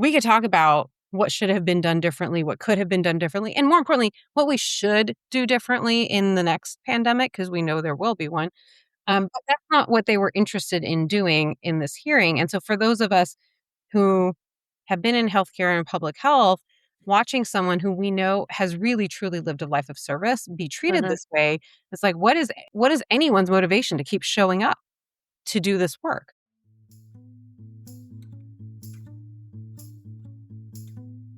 we could talk about what should have been done differently, what could have been done differently, and more importantly, what we should do differently in the next pandemic, because we know there will be one. But that's not what they were interested in doing in this hearing. And so for those of us who have been in healthcare and public health, watching someone who we know has really truly lived a life of service be treated Mhm. this way, it's like, what is anyone's motivation to keep showing up to do this work?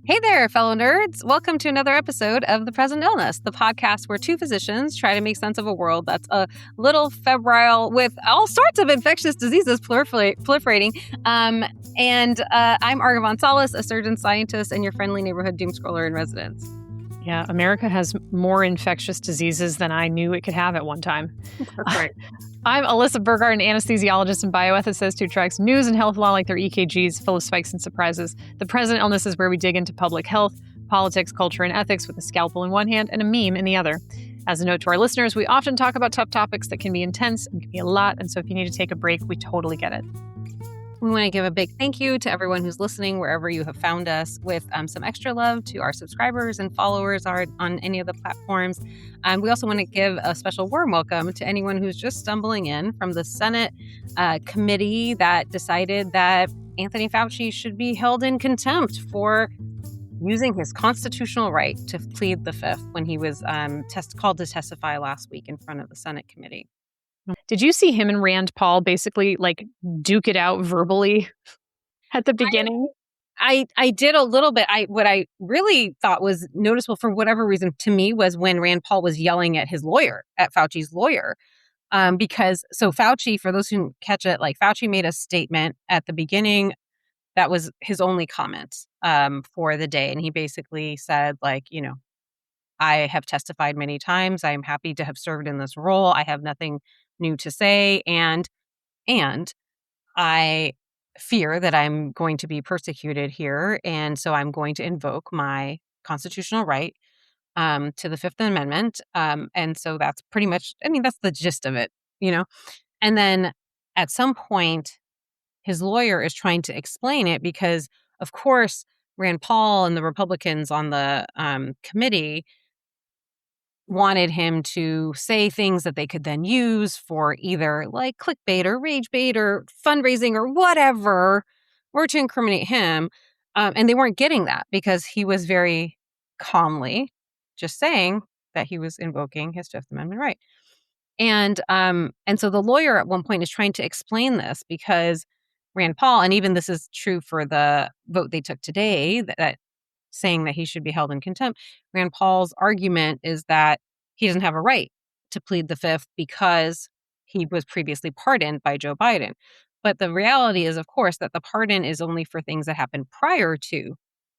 Hey there, fellow nerds. Welcome to another episode of The Present Illness, the podcast where two physicians try to make sense of a world that's a little febrile with all sorts of infectious diseases proliferating. I'm Arghavan Salles, a surgeon scientist and your friendly neighborhood doom scroller in residence. Yeah, America has more infectious diseases than I knew it could have at one time. That's right. I'm Alyssa, Burgart, an anesthesiologist and bioethicist who tracks news and health law like their EKGs, full of spikes and surprises. The Present Illness is where we dig into public health, politics, culture, and ethics with a scalpel in one hand and a meme in the other. As a note to our listeners, we often talk about tough topics that can be intense and can be a lot, and so if you need to take a break, we totally get it. We want to give a big thank you to everyone who's listening wherever you have found us, with some extra love to our subscribers and followers on any of the platforms. We also want to give a special warm welcome to anyone who's just stumbling in from the Senate committee that decided that Anthony Fauci should be held in contempt for using his constitutional right to plead the Fifth when he was called to testify last week in front of the Senate committee. Did you see him and Rand Paul basically duke it out verbally at the beginning? I did a little bit. What I really thought was noticeable for whatever reason to me was when Rand Paul was yelling at his lawyer, at Fauci's lawyer. Because Fauci, for those who catch it, Fauci made a statement at the beginning that was his only comment for the day. And he basically said, I have testified many times. I am happy to have served in this role. I have nothing new to say. And I fear that I'm going to be persecuted here. And so I'm going to invoke my constitutional right to the Fifth Amendment. And so that's pretty much, that's the gist of it, And then at some point, his lawyer is trying to explain it because, of course, Rand Paul and the Republicans on the committee wanted him to say things that they could then use for either clickbait or rage bait or fundraising or whatever, or to incriminate him. And they weren't getting that because he was very calmly just saying that he was invoking his Fifth Amendment right. And so the lawyer at one point is trying to explain this because Rand Paul, and even this is true for the vote they took today, that saying that he should be held in contempt. Rand Paul's argument is that he doesn't have a right to plead the Fifth because he was previously pardoned by Joe Biden. But the reality is, of course, that the pardon is only for things that happened prior to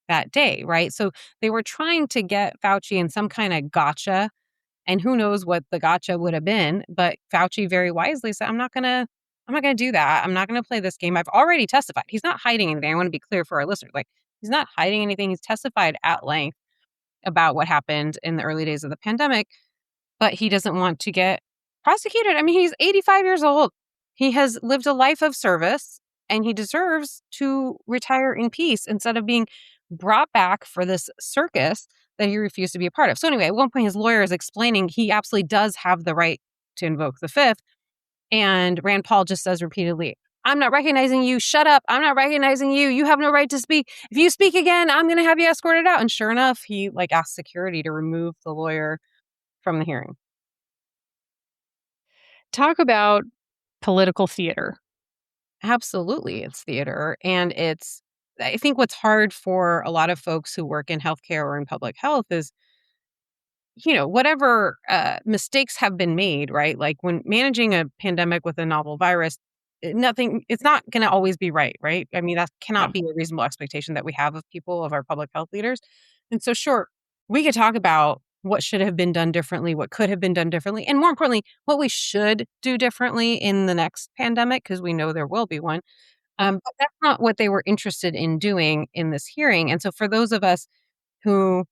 that day, right? So they were trying to get Fauci in some kind of gotcha, and who knows what the gotcha would have been. But Fauci very wisely said, I'm not gonna do that. I'm not gonna play this game. I've already testified. He's not hiding anything. I want to be clear for our listeners. He's not hiding anything. He's testified at length about what happened in the early days of the pandemic, but he doesn't want to get prosecuted. He's 85 years old. He has lived a life of service, and he deserves to retire in peace instead of being brought back for this circus that he refused to be a part of. So anyway, at one point, his lawyer is explaining he absolutely does have the right to invoke the Fifth. And Rand Paul just says repeatedly, I'm not recognizing you. Shut up. I'm not recognizing you. You have no right to speak. If you speak again, I'm going to have you escorted out. And sure enough, he asked security to remove the lawyer from the hearing. Talk about political theater. Absolutely. It's theater. And I think what's hard for a lot of folks who work in healthcare or in public health is, whatever mistakes have been made, right? Like when managing a pandemic with a novel virus, it's not going to always be right? That cannot be a reasonable expectation that we have of people, of our public health leaders. And so, sure, we could talk about what should have been done differently, what could have been done differently, and more importantly, what we should do differently in the next pandemic, because we know there will be one. But that's not what they were interested in doing in this hearing. And so for those of us who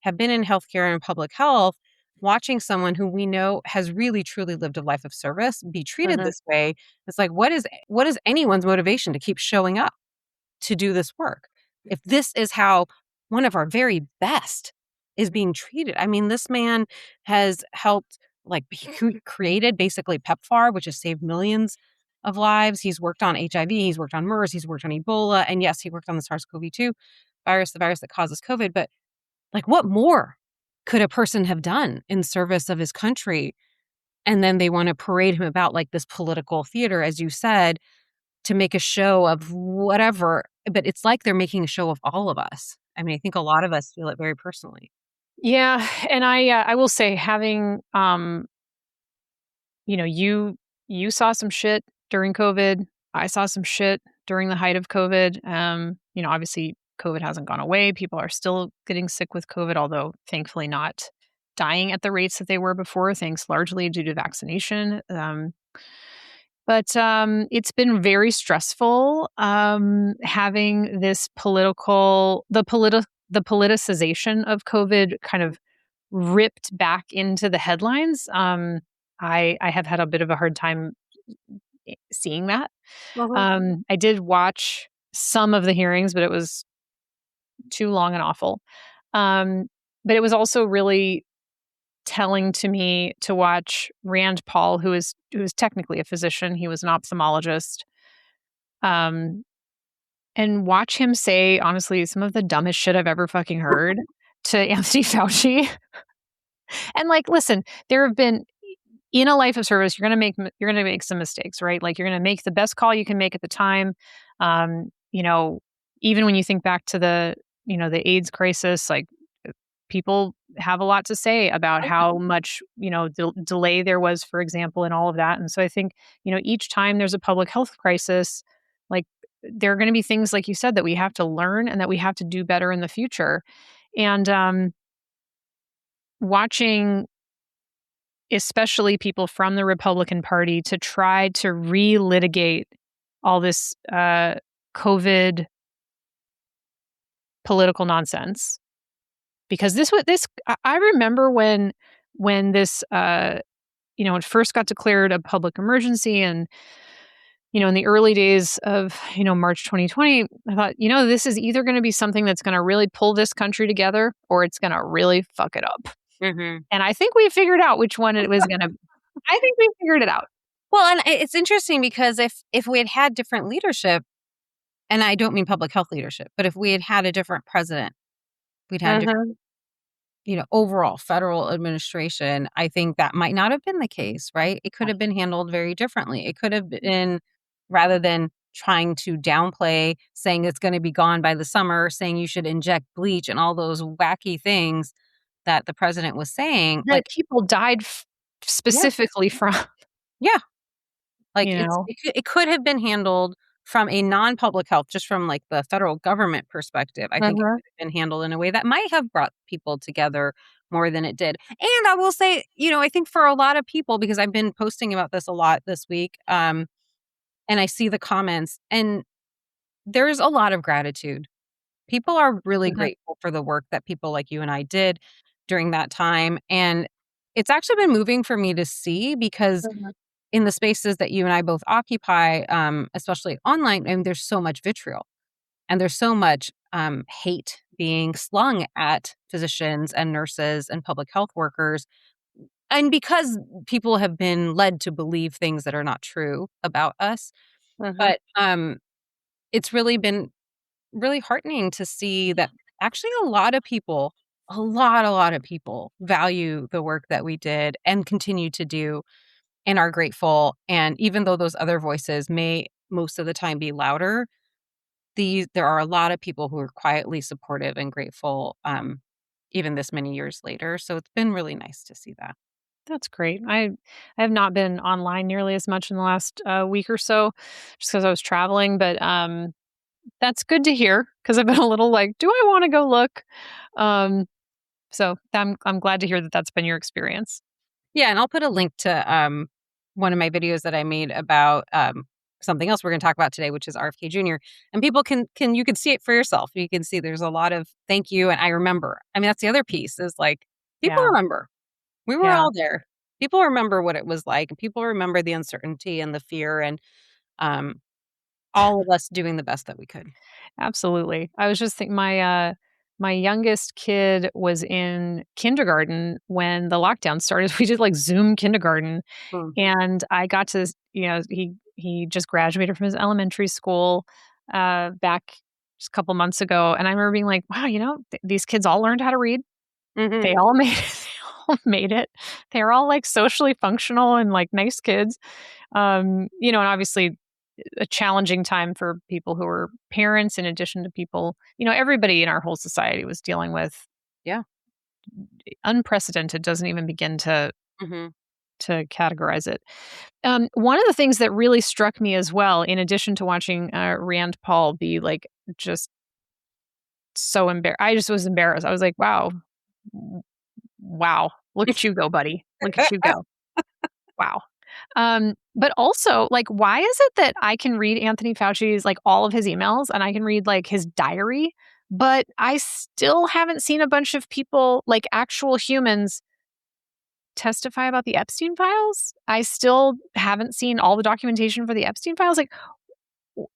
have been in healthcare and public health, watching someone who we know has really truly lived a life of service be treated this way, it's like, what is anyone's motivation to keep showing up to do this work? if this is how one of our very best is being treated. I mean, this man has helped, like, he created basically PEPFAR, which has saved millions of lives. He's worked on HIV, he's worked on MERS, he's worked on Ebola, and yes, he worked on the SARS-CoV-2 virus, the virus that causes COVID. But like, what more could a person have done in service of his country? And then they want to parade him about like this political theater, as you said, to make a show of whatever. But it's like they're making a show of all of us. I mean, I think a lot of us feel it very personally. Yeah, and I will say having you saw some shit during COVID. I saw some shit during the height of COVID. Obviously COVID hasn't gone away. People are still getting sick with COVID, although thankfully not dying at the rates that they were before, thanks largely due to vaccination. But it's been very stressful having this the politicization of COVID kind of ripped back into the headlines. I have had a bit of a hard time seeing that. Uh-huh. I did watch some of the hearings, but it was too long and awful. But it was also really telling to me to watch Rand Paul, who is technically a physician. He was an ophthalmologist. Um, and watch him say, honestly, some of the dumbest shit I've ever fucking heard to Anthony Fauci. And like, listen, there have been in a life of service, you're gonna make some mistakes, right? Like you're gonna make the best call you can make at the time. Um, you know, even when you think back to the AIDS crisis, like people have a lot to say about how much delay there was, for example, and all of that. And so I think each time there's a public health crisis, like there are going to be things like you said that we have to learn and that we have to do better in the future. And watching especially people from the Republican Party to try to relitigate all this COVID political nonsense. Because I remember when this it first got declared a public emergency, and in the early days of March 2020, I thought this is either going to be something that's going to really pull this country together or it's going to really fuck it up. Mm-hmm. And I think we figured out which one it was going to. I think we figured it out. Well, and it's interesting because if we had had different leadership, and I don't mean public health leadership, but if we had had a different president, we'd had different, overall federal administration, I think that might not have been the case, right? It could have been handled very differently. It could have been, rather than trying to downplay, saying it's going to be gone by the summer, saying you should inject bleach and all those wacky things that the president was saying, that like, people died yeah, specifically from. yeah, like You know, it could have been handled from a non-public health, just from like the federal government perspective. I think it uh-huh. could have been handled in a way that might have brought people together more than it did. And I will say, I think for a lot of people, because I've been posting about this a lot this week, and I see the comments, and there's a lot of gratitude. People are really Uh-huh. grateful for the work that people like you and I did during that time. And it's actually been moving for me to see, because Uh-huh. in the spaces that you and I both occupy, especially online, and there's so much vitriol and there's so much hate being slung at physicians and nurses and public health workers. And because people have been led to believe things that are not true about us. Uh-huh. But it's really been really heartening to see that actually a lot of people, a lot of people value the work that we did and continue to do and are grateful. And even though those other voices may most of the time be louder, there are a lot of people who are quietly supportive and grateful, even this many years later. So it's been really nice to see that. That's great. I have not been online nearly as much in the last week or so, just because I was traveling. But that's good to hear because I've been a little like, do I want to go look? Um, so I'm glad to hear that that's been your experience. Yeah, and I'll put a link to one of my videos that I made about something else we're going to talk about today, which is RFK Jr. And people you can see it for yourself. You can see there's a lot of thank you, and I remember. I mean, that's the other piece is like people Yeah. remember. We were Yeah. all there. People remember what it was like, and people remember the uncertainty and the fear, and um, all of us doing the best that we could. Absolutely. I was just thinking my youngest kid was in kindergarten when the lockdown started. We did like Zoom kindergarten, Mm. and I got to, he just graduated from his elementary school back just a couple months ago, and I remember being like, wow, these kids all learned how to read. Mhm. They all made it. They all made it. They're all like socially functional and like nice kids. And obviously a challenging time for people who are parents in addition to people, everybody in our whole society was dealing with Yeah. unprecedented, doesn't even begin to Mhm. categorize it. One of the things that really struck me as well, in addition to watching Rand Paul be like just so embarrassed, I just was embarrassed. I was like, wow, look at you go, buddy. Look at you go. Wow. But also, like, why is it that I can read Anthony Fauci's, like, all of his emails and I can read, like, his diary, but I still haven't seen a bunch of people, like, actual humans testify about the Epstein files? I still haven't seen all the documentation for the Epstein files. Like,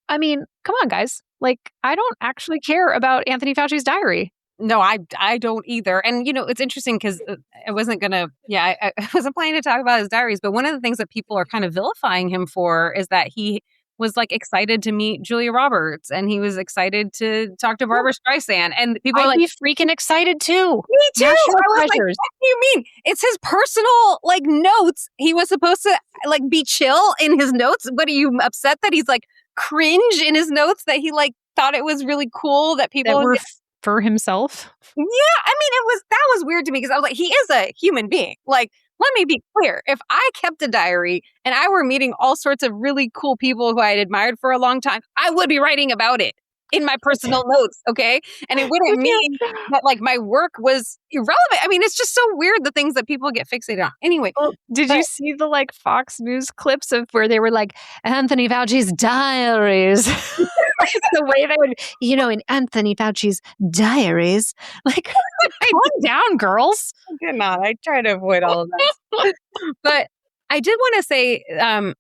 I mean, come on, guys. Like, I don't actually care about Anthony Fauci's diary. No, I don't either. And it's interesting because I wasn't gonna. Yeah, I wasn't planning to talk about his diaries. But one of the things that people are kind of vilifying him for is that he was like excited to meet Julia Roberts, and he was excited to talk to Barbara Streisand, and people are I'd like, be freaking excited too. "Me too." National I was like, treasures. "What do you mean? It's his personal like notes. He was supposed to like be chill in his notes. But are you upset that he's like cringe in his notes that he like thought it was really cool that That people?" were for himself. Yeah, I mean, that was weird to me because I was like, he is a human being. Like, let me be clear. If I kept a diary and I were meeting all sorts of really cool people who I had admired for a long time, I would be writing about it in my personal notes, okay? And it wouldn't Would you? mean that like my work was irrelevant. I mean, it's just so weird the things that people get fixated on. Anyway, Well, did but you see the like Fox News clips of where they were like Anthony Fauci's diaries? Like the way they would, in Anthony Fauci's diaries. Like, calm down, girls. I did not. I try to avoid all of that. But I did want to say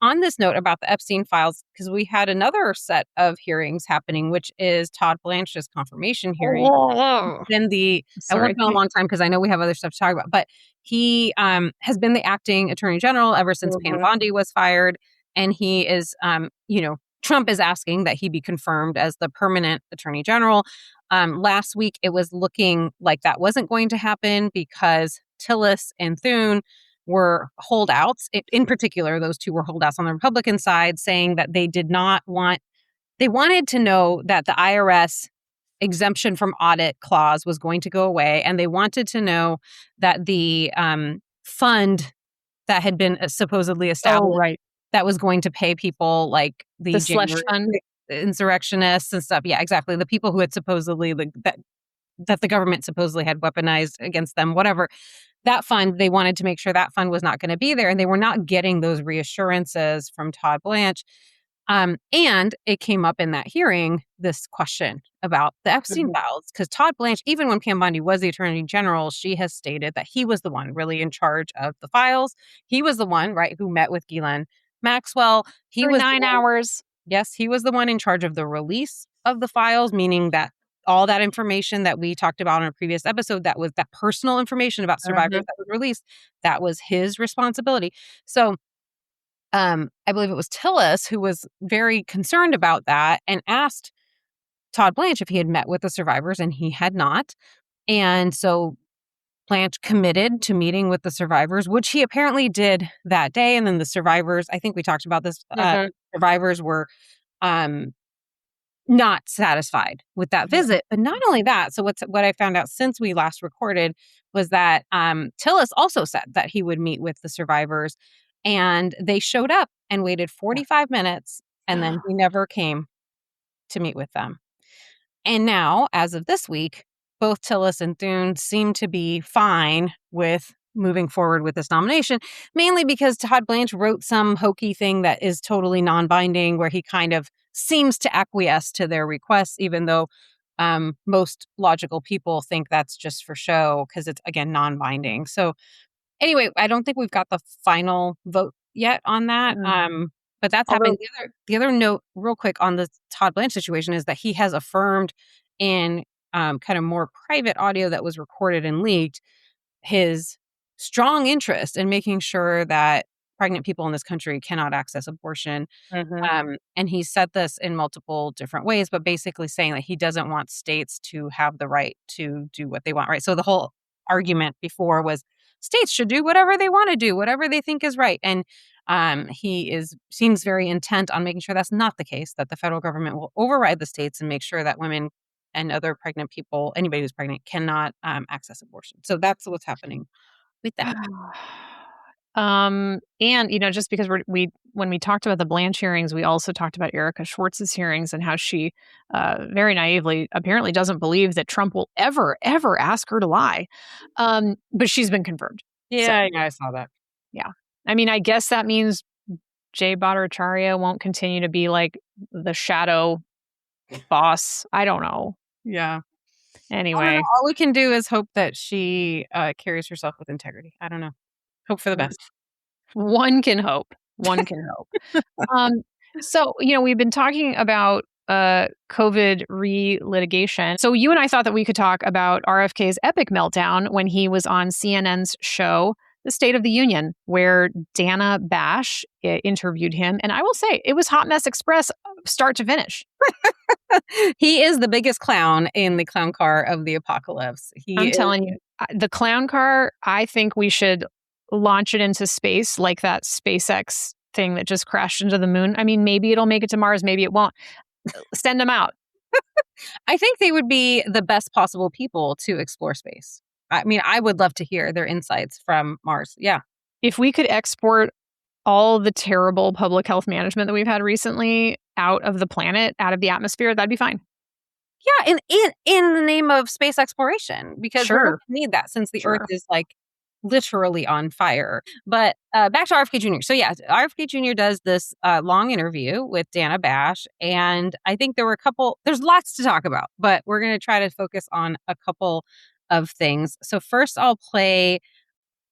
on this note about the Epstein files, because we had another set of hearings happening, which is Todd Blanche's confirmation hearing. Oh, Then I won't sorry. go a long time because I know we have other stuff to talk about, but he has been the acting attorney general ever since Pam Mhm. Bondi was fired. And he is, Trump is asking that he be confirmed as the permanent attorney general. Last week, it was looking like that wasn't going to happen because Tillis and Thune were holdouts. In particular, those two were holdouts on the Republican side, saying that they did not want, they wanted to know that the IRS exemption from audit clause was going to go away. And they wanted to know that the fund that had been supposedly Oh, established right. that was going to pay people like the The slush January fund. insurrectionists and stuff. Yeah, exactly. The people who had supposedly that the government supposedly had weaponized against them, whatever. That fund, they wanted to make sure that fund was not going to be there, and they were not getting those reassurances from Todd Blanche. And it came up in that hearing, this question about the Epstein Mhm. files, because Todd Blanche, even when Pam Bondi was the attorney general, she has stated that he was the one really in charge of the files. He was the one, right, who met with Ghislaine Maxwell. He For was the 9 hours. Yes, he was the one in charge of the release of the files, meaning that all that information that we talked about in a previous episode, that was that personal information about survivors Mhm. that was released, that was his responsibility. So I believe it was Tillis who was very concerned about that and asked Todd Blanche if he had met with the survivors, and he had not. And so Blanche committed to meeting with the survivors, which he apparently did that day. And then the survivors, I think we talked about this, Mhm. survivors were um, not satisfied with that visit. But not only that, so what I found out since we last recorded was that Tillis also said that he would meet with the survivors, and they showed up and waited 45 minutes, and then he never came to meet with them. And now, as of this week, both Tillis and Thune seem to be fine with moving forward with this nomination, mainly because Todd Blanche wrote some hokey thing that is totally non-binding, where he kind of seems to acquiesce to their requests, even though most logical people think that's just for show because it's, again, non-binding. So anyway, I don't think we've got the final vote yet on that. Mm. But that's Although, happening. The other note, real quick, on the Todd Blanche situation is that he has affirmed in kind of more private audio that was recorded and leaked his strong interest in making sure that pregnant people in this country cannot access abortion. mhm. And he said this in multiple different ways, but basically saying that he doesn't want states to have the right to do what they want, right? So the whole argument before was states should do whatever they want to do, whatever they think is right. And seems very intent on making sure that's not the case, that the federal government will override the states and make sure that women and other pregnant people, anybody who's pregnant, cannot access abortion. So that's what's happening with that. And just because when we talked about the Blanche hearings, we also talked about Erica Schwartz's hearings and how she very naively apparently doesn't believe that Trump will ever ask her to lie. But she's been confirmed. Yeah, I saw that. Yeah. I mean, I guess that means Jay Bhattacharya won't continue to be like the shadow boss. I don't know. Yeah. I don't know. Anyway, All we can do is hope that she carries herself with integrity. I don't know. Hope for the best. one can hope. One can hope. So, we've been talking about COVID re-litigation. So you and I thought that we could talk about RFK's epic meltdown when he was on CNN's show, The State of the Union, where Dana Bash interviewed him. And I will say, it was Hot Mess Express start to finish. He is the biggest clown in the clown car of the apocalypse. I'm telling you, the clown car, I think we should launch it into space like that SpaceX thing that just crashed into the moon. I mean, maybe it'll make it to Mars, maybe it won't. Send them out. I think they would be the best possible people to explore space. I mean, I would love to hear their insights from Mars. Yeah. If we could export all the terrible public health management that we've had recently out of the planet, out of the atmosphere, that'd be fine. Yeah, in the name of space exploration, because we're going to need that since the Earth is like literally on fire. But back to RFK Jr. So yeah, RFK Jr. does this long interview with Dana Bash, and I think there's lots to talk about, but we're going to try to focus on a couple of things. So first I'll play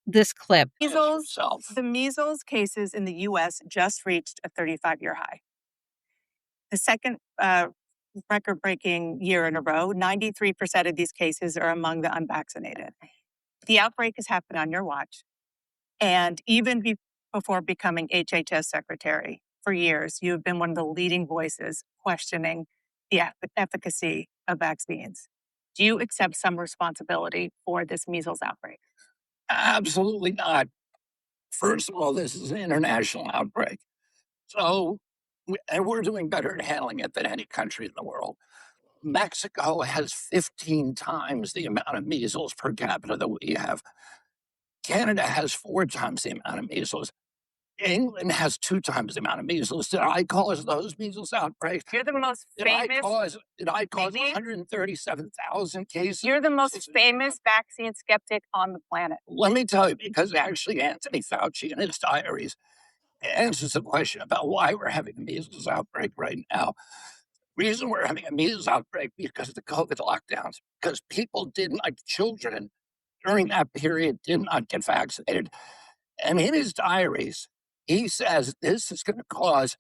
this clip. The measles cases in the U.S. just reached a 35-year high. The second record-breaking year in a row, 93% of these cases are among the unvaccinated. The outbreak has happened on your watch. And even before becoming HHS secretary, for years, you have been one of the leading voices questioning the efficacy of vaccines. Do you accept some responsibility for this measles outbreak? Absolutely not. First of all, this is an international outbreak. So, and we're doing better at handling it than any country in the world. Mexico has 15 times the amount of measles per capita that we have. Canada has 4 times the amount of measles. England has 2 times the amount of measles. Did I cause those measles outbreaks? You're the most famous. Did I cause 137,000 cases? You're the most famous vaccine skeptic on the planet. Let me tell you, because actually Anthony Fauci in his diaries answers the question about why we're having a measles outbreak right now. Reason we're having a measles outbreak because of the COVID lockdowns, because children during that period did not get vaccinated. And in his diaries, he says this is going to cause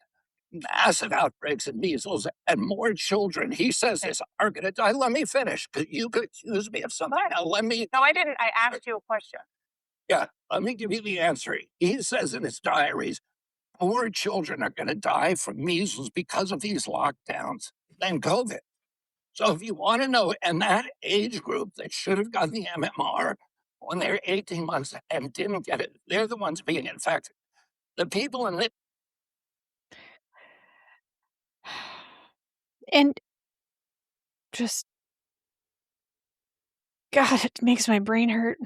massive outbreaks of measles and more children, he says, are going to die. Let me finish, because you could accuse me of something. Now, No, I didn't. I asked you a question. Yeah, let me give you the answer. He says in his diaries, more children are going to die from measles because of these lockdowns than COVID. So if you want to know, and that age group that should have gotten the MMR when they're 18 months and didn't get it, they're the ones being infected. The people in the... And just, God, it makes my brain hurt.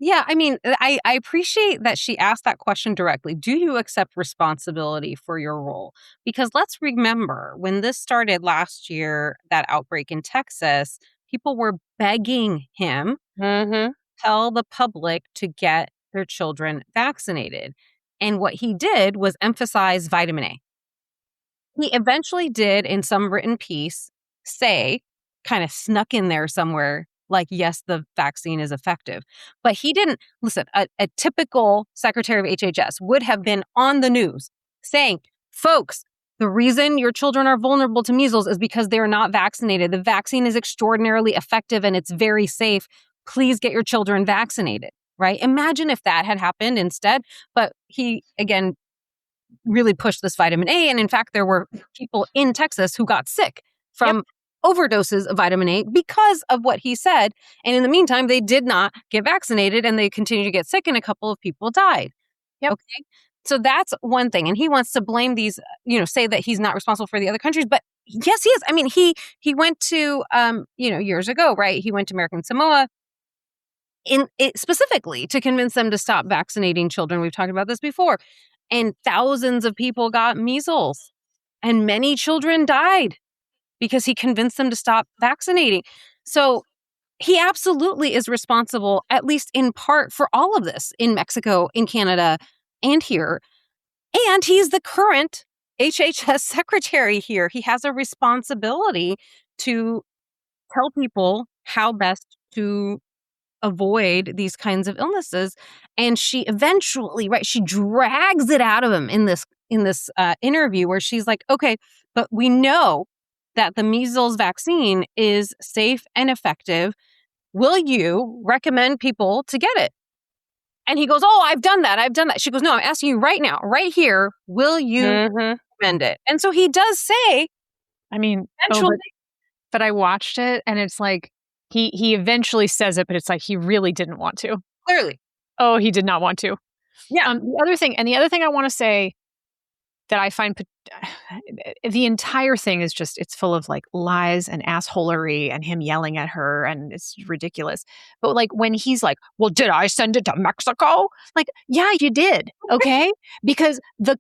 Yeah, I mean, I appreciate that she asked that question directly. Do you accept responsibility for your role? Because let's remember, when this started last year, that outbreak in Texas, people were begging him to tell the public to get their children vaccinated. And what he did was emphasize vitamin A. He eventually did, in some written piece, say, kind of snuck in there somewhere, like, yes, the vaccine is effective. But he didn't, listen, a typical secretary of HHS would have been on the news saying, Folks, the reason your children are vulnerable to measles is because they're not vaccinated. The vaccine is extraordinarily effective and it's very safe. Please get your children vaccinated, right? Imagine if that had happened instead. But he, again, really pushed this vitamin A. And in fact, there were people in Texas who got sick from overdoses of vitamin A because of what he said. And in the meantime, they did not get vaccinated and they continued to get sick and a couple of people died. Yep. Okay. So that's one thing. And he wants to blame these, say that he's not responsible for the other countries. But yes, he is. I mean, he went to, years ago, right? He went to American Samoa specifically to convince them to stop vaccinating children. We've talked about this before. And thousands of people got measles and many children died because he convinced them to stop vaccinating. So he absolutely is responsible, at least in part, for all of this in Mexico, in Canada, and here. And he's the current HHS secretary here. He has a responsibility to tell people how best to avoid these kinds of illnesses. And she eventually, right, she drags it out of him in this interview where she's like, okay, but we know that the measles vaccine is safe and effective. Will you recommend people to get it? And he goes, oh, I've done that. She goes, no, I'm asking you right now, right here, will you recommend it? And so he does say, I mean, eventually, but I watched it and it's like, he eventually says it, but it's like he really didn't want to. clearly. Oh, he did not want to. Yeah. The other thing I want to say that I find the entire thing is just, it's full of like lies and assholery and him yelling at her and it's ridiculous. But like when he's like, well, did I send it to Mexico? Like, yeah, you did. Okay. Because the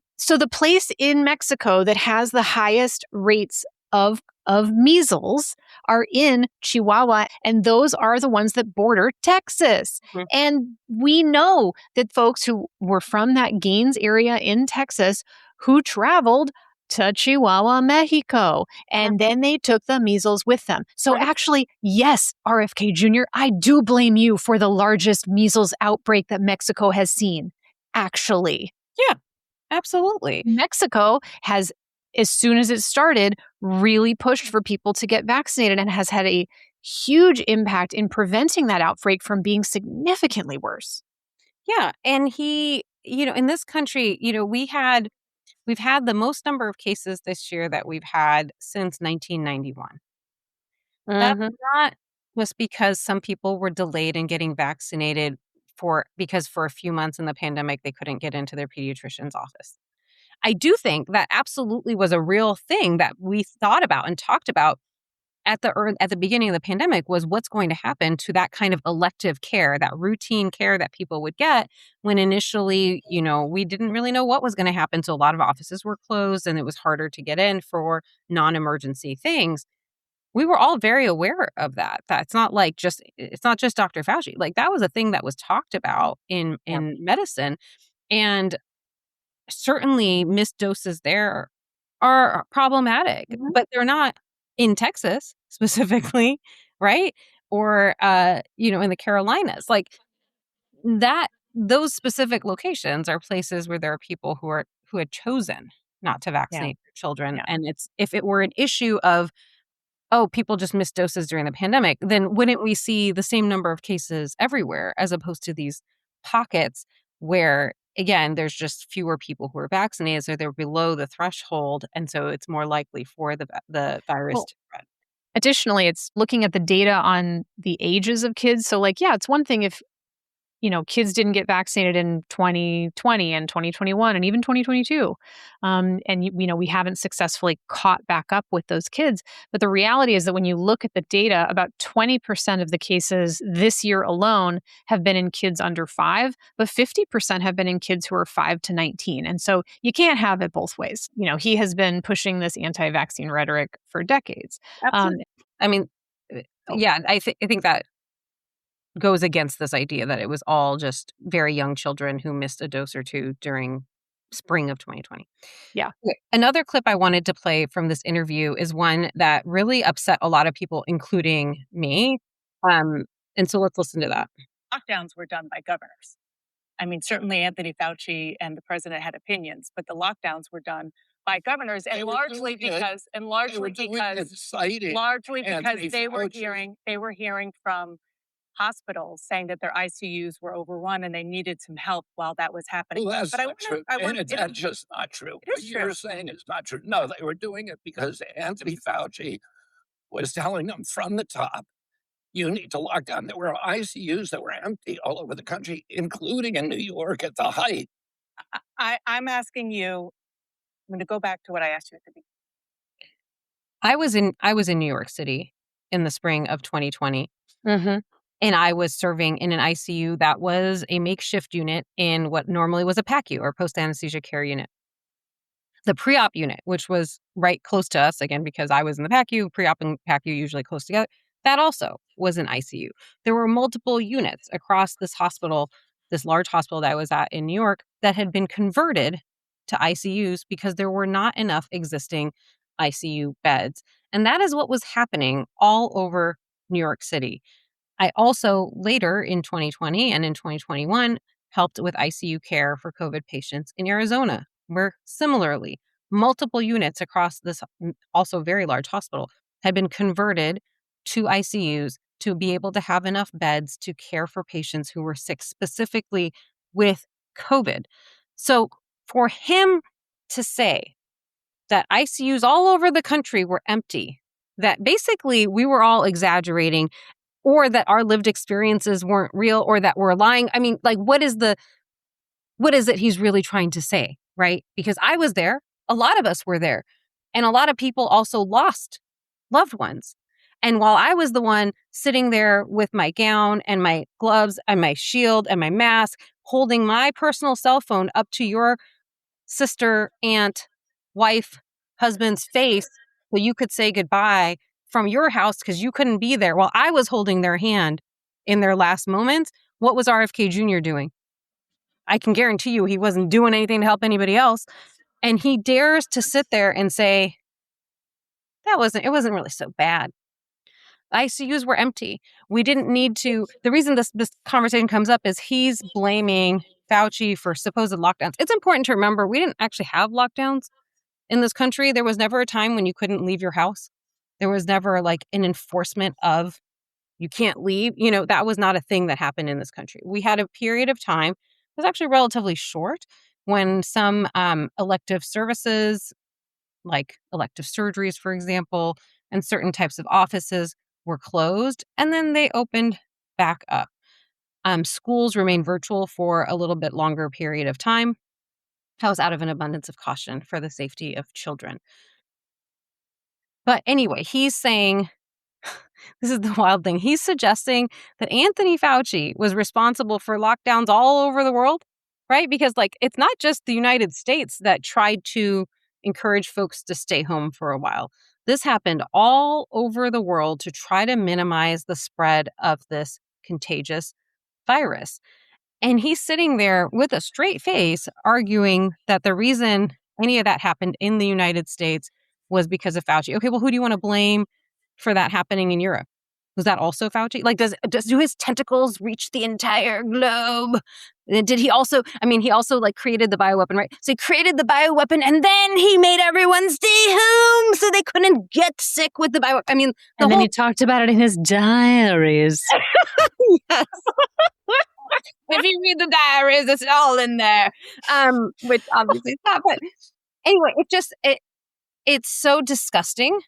place in Mexico that has the highest rates of measles are in Chihuahua, and those are the ones that border Texas. Mhm. And we know that folks who were from that Gaines area in Texas who traveled to Chihuahua, Mexico, and then they took the measles with them. So actually, yes, RFK Jr., I do blame you for the largest measles outbreak that Mexico has seen. Actually. Yeah, absolutely. Mexico has, as soon as it started, really pushed for people to get vaccinated and has had a huge impact in preventing that outbreak from being significantly worse. Yeah. And he, in this country, we've had the most number of cases this year that we've had since 1991. That's not just because some people were delayed in getting vaccinated because for a few months in the pandemic, they couldn't get into their pediatrician's office. I do think that absolutely was a real thing that we thought about and talked about at the beginning of the pandemic was what's going to happen to that kind of elective care, that routine care that people would get when initially, we didn't really know what was going to happen. So a lot of offices were closed and it was harder to get in for non-emergency things. We were all very aware of that. It's not just Dr. Fauci. Like that was a thing that was talked about in medicine. And certainly missed doses there are problematic, but they're not in Texas specifically, right? Or, in the Carolinas. Like those specific locations are places where there are people who had chosen not to vaccinate their children. Yeah. And if it were an issue of, oh, people just missed doses during the pandemic, then wouldn't we see the same number of cases everywhere as opposed to these pockets where, again, there's just fewer people who are vaccinated, so they're below the threshold, and so it's more likely for the virus to spread. Additionally, it's looking at the data on the ages of kids. So it's one thing if, kids didn't get vaccinated in 2020 and 2021 and even 2022. And, we haven't successfully caught back up with those kids. But the reality is that when you look at the data, about 20% of the cases this year alone have been in kids under 5, but 50% have been in kids who are 5 to 19. And so you can't have it both ways. He has been pushing this anti-vaccine rhetoric for decades. Absolutely. I think that goes against this idea that it was all just very young children who missed a dose or two during spring of 2020. Yeah. Okay. Another clip I wanted to play from this interview is one that really upset a lot of people, including me. And so let's listen to that. Lockdowns were done by governors. I mean, certainly Anthony Fauci and the president had opinions, but the lockdowns were done by governors, and largely because they were hearing from hospitals saying that their ICUs were overrun and they needed some help while that was happening. Well, that's But not true. That's just not true. It is What you're true. saying is not true. No, they were doing it because Anthony Fauci was telling them from the top, you need to lock down. There were ICUs that were empty all over the country, including in New York at the height. I'm asking you, I'm going to go back to what I asked you at the beginning. I was in New York City in the spring of 2020. Mm-hmm. And I was serving in an ICU that was a makeshift unit in what normally was a PACU, or post anesthesia care unit. The pre-op unit, which was right close to us, again, because I was in the PACU, pre-op and PACU usually close together, that also was an ICU. There were multiple units across this hospital, this large hospital that I was at in New York, that had been converted to ICUs because there were not enough existing ICU beds. And that is what was happening all over New York City. I also later in 2020 and in 2021 helped with ICU care for COVID patients in Arizona, where similarly multiple units across this also very large hospital had been converted to ICUs to be able to have enough beds to care for patients who were sick, specifically with COVID. So for him to say that ICUs all over the country were empty, that basically we were all exaggerating, or that our lived experiences weren't real, or that we're lying. I mean, like, what is it he's really trying to say, right? Because I was there, a lot of us were there, and a lot of people also lost loved ones. And while I was the one sitting there with my gown and my gloves and my shield and my mask, holding my personal cell phone up to your sister, aunt, wife, husband's face so you could say goodbye from your house because you couldn't be there, while I was holding their hand in their last moments, what was RFK Jr. doing? I can guarantee you he wasn't doing anything to help anybody else. And he dares to sit there and say, it wasn't really so bad. ICUs were empty. We didn't need to. The reason this conversation comes up is he's blaming Fauci for supposed lockdowns. It's important to remember we didn't actually have lockdowns in this country. There was never a time when you couldn't leave your house. There was never like an enforcement of you can't leave. That was not a thing that happened in this country. We had a period of time, it was actually relatively short, when some elective services, like elective surgeries, for example, and certain types of offices were closed, and then they opened back up. Schools remained virtual for a little bit longer period of time. That was out of an abundance of caution for the safety of children. But anyway, he's saying, this is the wild thing. He's suggesting that Anthony Fauci was responsible for lockdowns all over the world, right? Because it's not just the United States that tried to encourage folks to stay home for a while. This happened all over the world to try to minimize the spread of this contagious virus. And he's sitting there with a straight face arguing that the reason any of that happened in the United States was because of Fauci. Okay, well, who do you want to blame for that happening in Europe? Was that also Fauci? Do his tentacles reach the entire globe? Did he also, he also created the bioweapon, right? So he created the bioweapon and then he made everyone stay home so they couldn't get sick with the bioweapon. And then he talked about it in his diaries. Yes. If you read the diaries, it's all in there. Which obviously is not, but anyway, it's so disgusting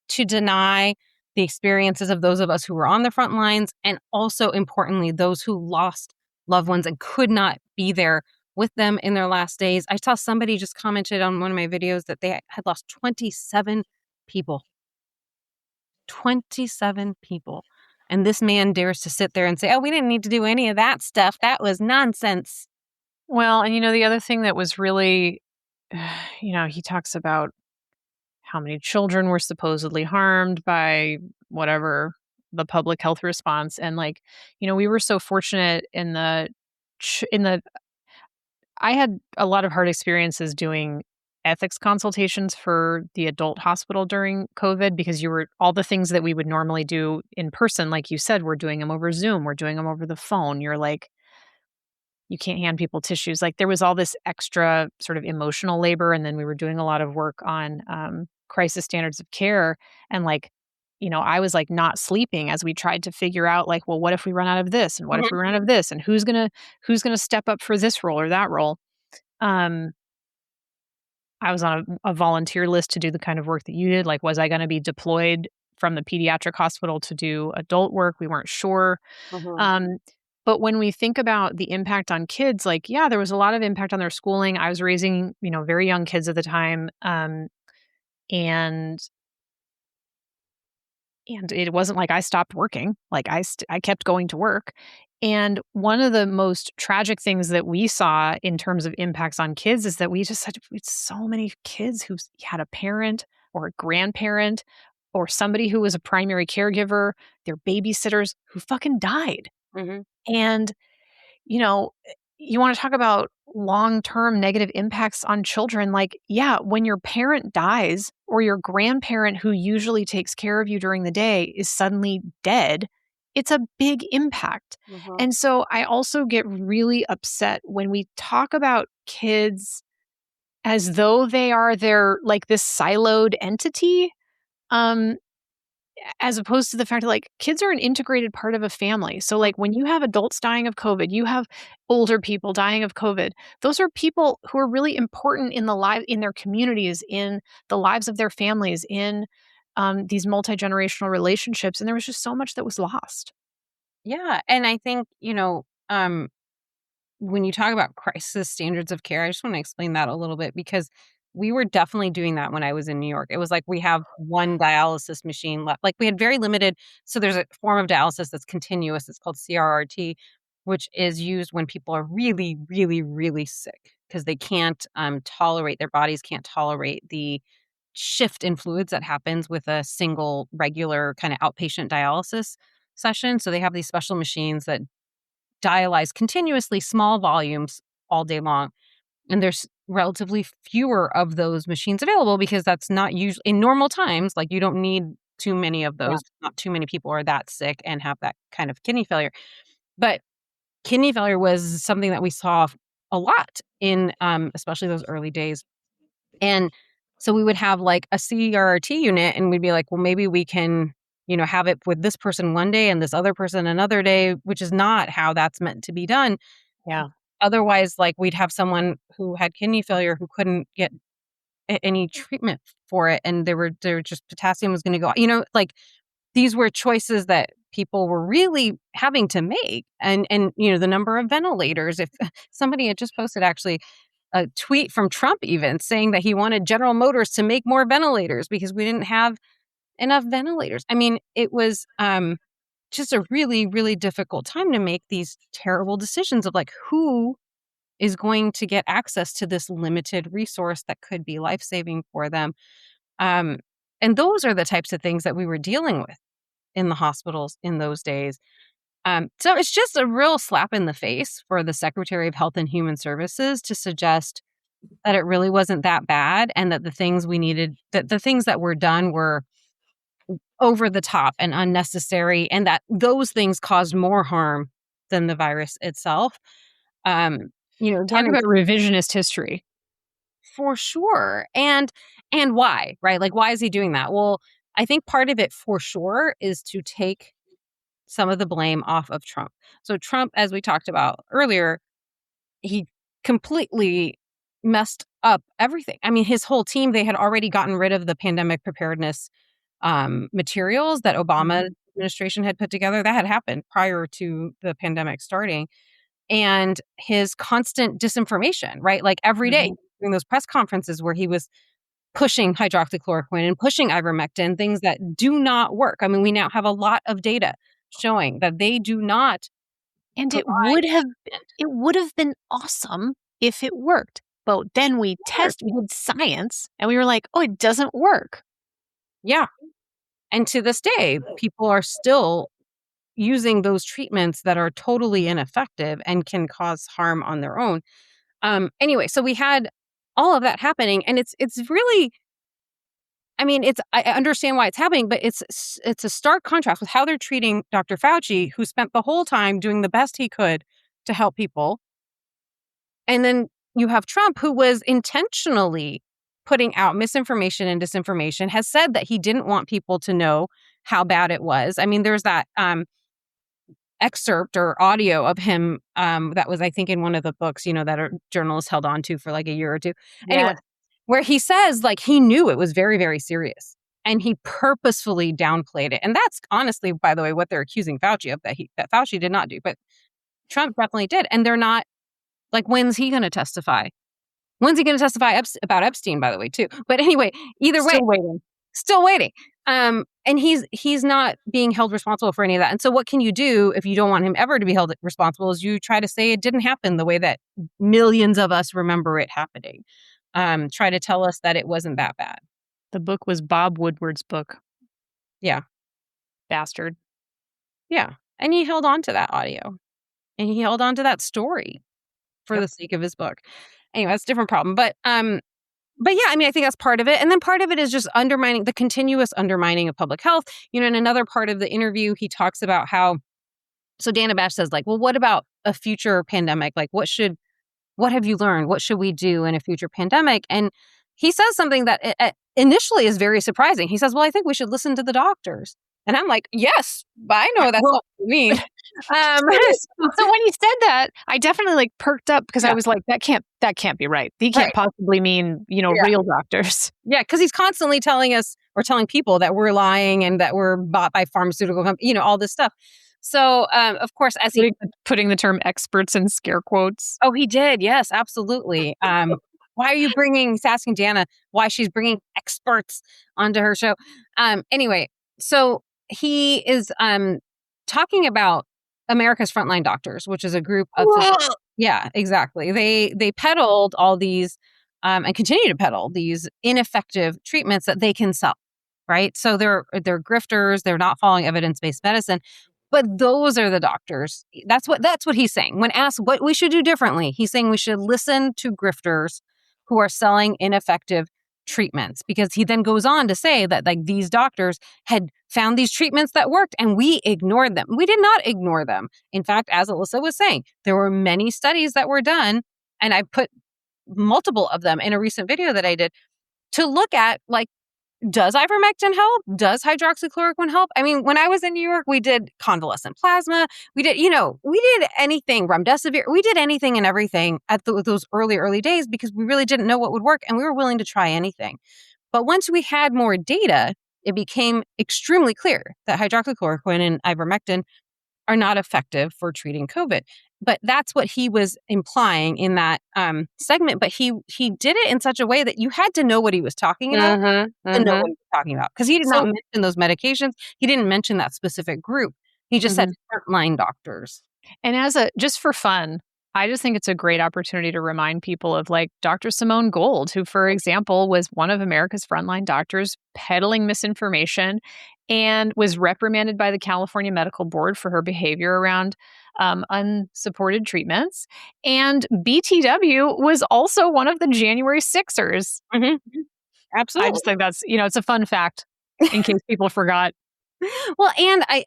to deny the experiences of those of us who were on the front lines, and also importantly, those who lost loved ones and could not be there with them in their last days. I saw somebody just commented on one of my videos that they had lost 27 people. 27 people. And this man dares to sit there and say, oh, we didn't need to do any of that stuff. That was nonsense. Well, and the other thing that was really, he talks about how many children were supposedly harmed by whatever the public health response. And we were so fortunate in the I had a lot of hard experiences doing ethics consultations for the adult hospital during COVID, because all the things that we would normally do in person, like you said, we're doing them over Zoom, we're doing them over the phone. You're you can't hand people tissues. Like there was all this extra sort of emotional labor. And then we were doing a lot of work on crisis standards of care. And like, I was like not sleeping as we tried to figure out like, well, what if we run out of this? And what if we run out of this? And who's gonna step up for this role or that role? Um, I was on a volunteer list to do the kind of work that you did. Like, was I going to be deployed from the pediatric hospital to do adult work? We weren't sure. Mhm. But when we think about the impact on kids, like, yeah, there was a lot of impact on their schooling. I was raising, very young kids at the time. And it wasn't like I stopped working. Like I kept going to work. And one of the most tragic things that we saw in terms of impacts on kids is that we just had so many kids who had a parent or a grandparent or somebody who was a primary caregiver, their babysitters who fucking died. Mhm. And you know, you want to talk about long-term negative impacts on children. Like, yeah, when your parent dies or your grandparent who usually takes care of you during the day is suddenly dead, it's a big impact. Mhm. And so I also get really upset when we talk about kids as though they are like this siloed entity. Um, as opposed to the fact that like kids are an integrated part of a family. So like when you have adults dying of COVID, you have older people dying of COVID. Those are people who are really important in their communities, in the lives of their families, in these multi-generational relationships. And there was just so much that was lost. Yeah, and I think, when you talk about crisis standards of care, I just want to explain that a little bit because we were definitely doing that when I was in New York. It was like we have one dialysis machine left. Like we had very limited. So there's a form of dialysis that's continuous. It's called CRRT, which is used when people are really, really, really sick because they can't tolerate, their bodies can't tolerate the shift in fluids that happens with a single regular kind of outpatient dialysis session. So they have these special machines that dialyze continuously small volumes all day long. And there's relatively fewer of those machines available because that's not usually in normal times. Like you don't need too many of Yeah. those. Not too many people are that sick and have that kind of kidney failure. But kidney failure was something that we saw a lot in especially those early days. And so we would have like a CRT unit and we'd be like, well, maybe we can, have it with this person one day and this other person another day, which is not how that's meant to be done. Yeah. Otherwise, like we'd have someone who had kidney failure who couldn't get any treatment for it. And they were just potassium was going to go, like these were choices that people were really having to make. And, the number of ventilators, if somebody had just posted actually a tweet from Trump even saying that he wanted General Motors to make more ventilators because we didn't have enough ventilators. I mean, it was just a really, really difficult time to make these terrible decisions of like who is going to get access to this limited resource that could be life-saving for them. Um, and those are the types of things that we were dealing with in the hospitals in those days. So it's just a real slap in the face for the Secretary of Health and Human Services to suggest that it really wasn't that bad and that the things that were done were over the top and unnecessary and that those things caused more harm than the virus itself. Talk Again, about revisionist history. for sure. And why, right? Like, why is he doing that? Well, I think part of it for sure is to take some of the blame off of Trump. So Trump, as we talked about earlier, he completely messed up everything. I mean, his whole team, they had already gotten rid of the pandemic preparedness materials that Obama administration had put together. That had happened prior to the pandemic starting. And his constant disinformation, right? Like every day Mhm. during those press conferences where he was pushing hydroxychloroquine and pushing ivermectin, things that do not work. I mean, we now have a lot of data showing that they do not And provide it would have been awesome if it worked. But then we did science and we were like, oh, it doesn't work. Yeah. And to this day, people are still using those treatments that are totally ineffective and can cause harm on their own. Anyway, so we had all of that happening, and it's really, I mean, I understand why it's happening, but it's a stark contrast with how they're treating Dr. Fauci, who spent the whole time doing the best he could to help people, And then you have Trump, who was intentionally putting out misinformation and disinformation, has said that he didn't want people to know how bad it was. I mean, there's that excerpt or audio of him that was, I think, in one of the books, that a journalist held on to for like a year or two. Anyway, where he says like he knew it was very, very serious and he purposefully downplayed it. And that's honestly, by the way, what they're accusing Fauci of, that Fauci did not do. But Trump definitely did. And they're not, like, when's he going to testify? When's he going to testify about Epstein, by the way, too? But anyway, either way, still waiting. And he's not being held responsible for any of that. And so what can you do if you don't want him ever to be held responsible is you try to say it didn't happen the way that millions of us remember it happening. Try to tell us that it wasn't that bad. The book was Bob Woodward's book. Yeah. Bastard. Yeah. And he held on to that audio. And he held on to that story for the sake of his book. Anyway, that's a different problem. But yeah, I mean, I think that's part of it. And then part of it is just undermining the continuous undermining of public health. In another part of the interview, he talks about how, so Dana Bash says, like, well, what about a future pandemic? Like, what have you learned? What should we do in a future pandemic? And he says something that initially is very surprising. He says, well, I think we should listen to the doctors. And I'm like, yes, I know that's what you mean. So when he said that, I definitely like perked up because I was like, that can't be right. He can't possibly mean, real doctors. Yeah, because he's constantly telling us or telling people that we're lying and that we're bought by pharmaceutical companies, all this stuff. So, of course, as he putting the term experts in scare quotes. Oh, he did. Yes, absolutely. Why are you he's asking Dana why she's bringing experts onto her show. Anyway, so he is talking about America's Frontline Doctors, which is a group of yeah, exactly. They peddled all these and continue to peddle these ineffective treatments that they can sell, right? So they're grifters. They're not following evidence-based medicine. But those are the doctors. That's what he's saying. When asked what we should do differently, he's saying we should listen to grifters who are selling ineffective treatments, because he then goes on to say that like these doctors had found these treatments that worked and we ignored them. We did not ignore them. In fact, as Alyssa was saying, there were many studies that were done, and I put multiple of them in a recent video that I did to look at, like, does ivermectin help? Does hydroxychloroquine help? I mean, when I was in New York, we did convalescent plasma. We did anything, remdesivir. We did anything and everything at those early days because we really didn't know what would work and we were willing to try anything. But once we had more data, it became extremely clear that hydroxychloroquine and ivermectin are not effective for treating COVID. But that's what he was implying in that segment. But he did it in such a way that you had to know what he was talking about to know what he was talking about. Because he did not mention those medications. He didn't mention that specific group. He just said frontline doctors. And just for fun, I just think it's a great opportunity to remind people of like Dr. Simone Gold, who, for example, was one of America's frontline doctors peddling misinformation and was reprimanded by the California Medical Board for her behavior around unsupported treatments. And BTW was also one of the January 6ers. Absolutely. I just think that's, it's a fun fact in case people forgot. Well, and I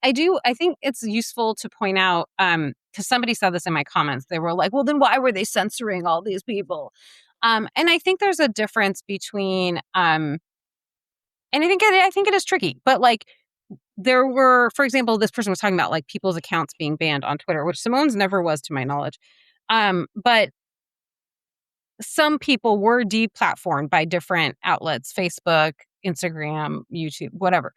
think it's useful to point out, because somebody said this in my comments. They were like, well, then why were they censoring all these people? And I think there's a difference between, and I think it is tricky, but like there were, for example, this person was talking about like people's accounts being banned on Twitter, which Simone's never was to my knowledge. But some people were deplatformed by different outlets, Facebook, Instagram, YouTube, whatever.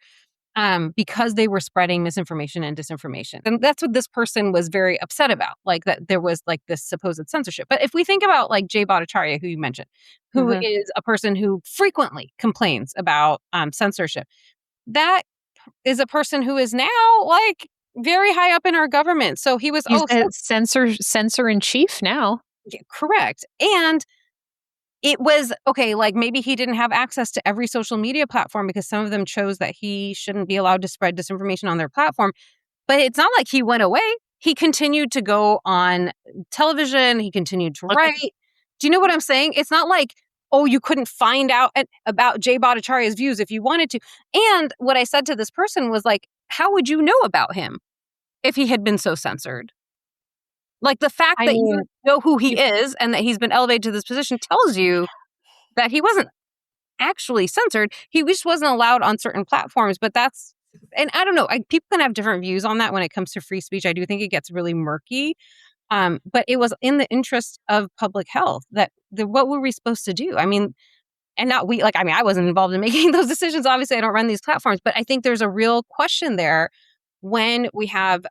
Because they were spreading misinformation and disinformation. And that's what this person was very upset about, like that there was like this supposed censorship. But if we think about like Jay Bhattacharya, who you mentioned, who is a person who frequently complains about censorship, that is a person who is now like very high up in our government. So he was censor in chief now. Yeah, correct. And it was, okay, like maybe he didn't have access to every social media platform because some of them chose that he shouldn't be allowed to spread disinformation on their platform. But it's not like he went away. He continued to go on television. He continued to write. Do you know what I'm saying? It's not like, oh, you couldn't find out about Jay Bhattacharya's views if you wanted to. And what I said to this person was like, how would you know about him if he had been so censored? Like the fact I that mean, you know who he is and that he's been elevated to this position tells you that he wasn't actually censored. He just wasn't allowed on certain platforms. But that's, and I don't know, people can have different views on that when it comes to free speech. I do think it gets really murky. But it was in the interest of public health what were we supposed to do? I mean, and not we, I wasn't involved in making those decisions. Obviously, I don't run these platforms, but I think there's a real question there when we have,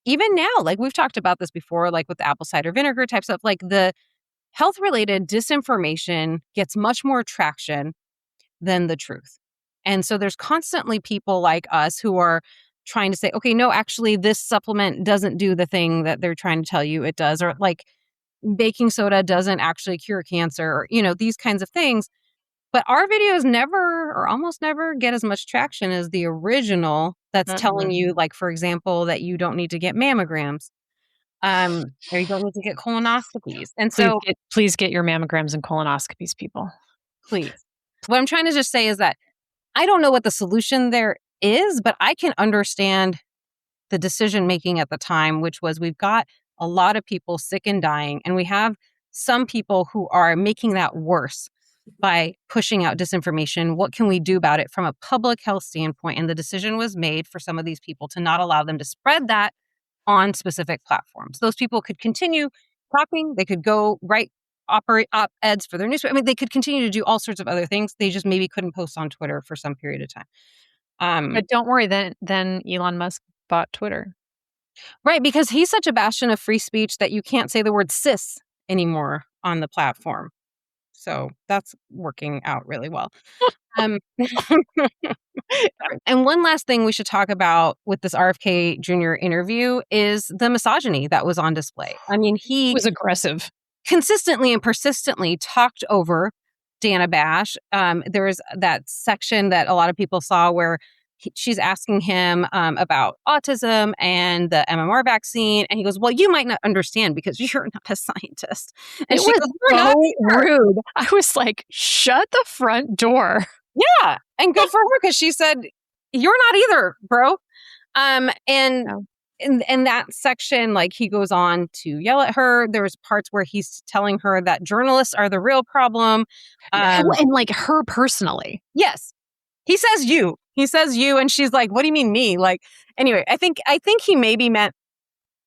even now, like we've talked about this before, like with the apple cider vinegar type stuff, like the health-related disinformation gets much more traction than the truth. And so there's constantly people like us who are trying to say, okay, no, actually, this supplement doesn't do the thing that they're trying to tell you it does, or like baking soda doesn't actually cure cancer, or, these kinds of things. But our videos never or almost never get as much traction as the original that's telling you, like, for example, that you don't need to get mammograms, or you don't need to get colonoscopies. And so please get your mammograms and colonoscopies, people. please. What I'm trying to just say is that I don't know what the solution there is, but I can understand the decision making at the time, which was we've got a lot of people sick and dying, and we have some people who are making that worse by pushing out disinformation. What can we do about it from a public health standpoint? And the decision was made for some of these people to not allow them to spread that on specific platforms. Those people could continue talking. They could go operate op-eds for their newspaper. I mean, they could continue to do all sorts of other things. They just maybe couldn't post on Twitter for some period of time. But don't worry, then Elon Musk bought Twitter. Right, because he's such a bastion of free speech that you can't say the word cis anymore on the platform. So that's working out really well. And one last thing we should talk about with this RFK Jr. interview is the misogyny that was on display. I mean, he was aggressive. Consistently and persistently talked over Dana Bash. There was that section that a lot of people saw where she's asking him about autism and the MMR vaccine. And he goes, well, you might not understand because you're not a scientist. And she goes, so rude. I was like, shut the front door. Yeah. And good for her, because she said, you're not either, bro. In that section, like, he goes on to yell at her. There's parts where he's telling her that journalists are the real problem. And like her personally. Yes. He says you, and she's like, what do you mean me? Like, anyway, I think he maybe meant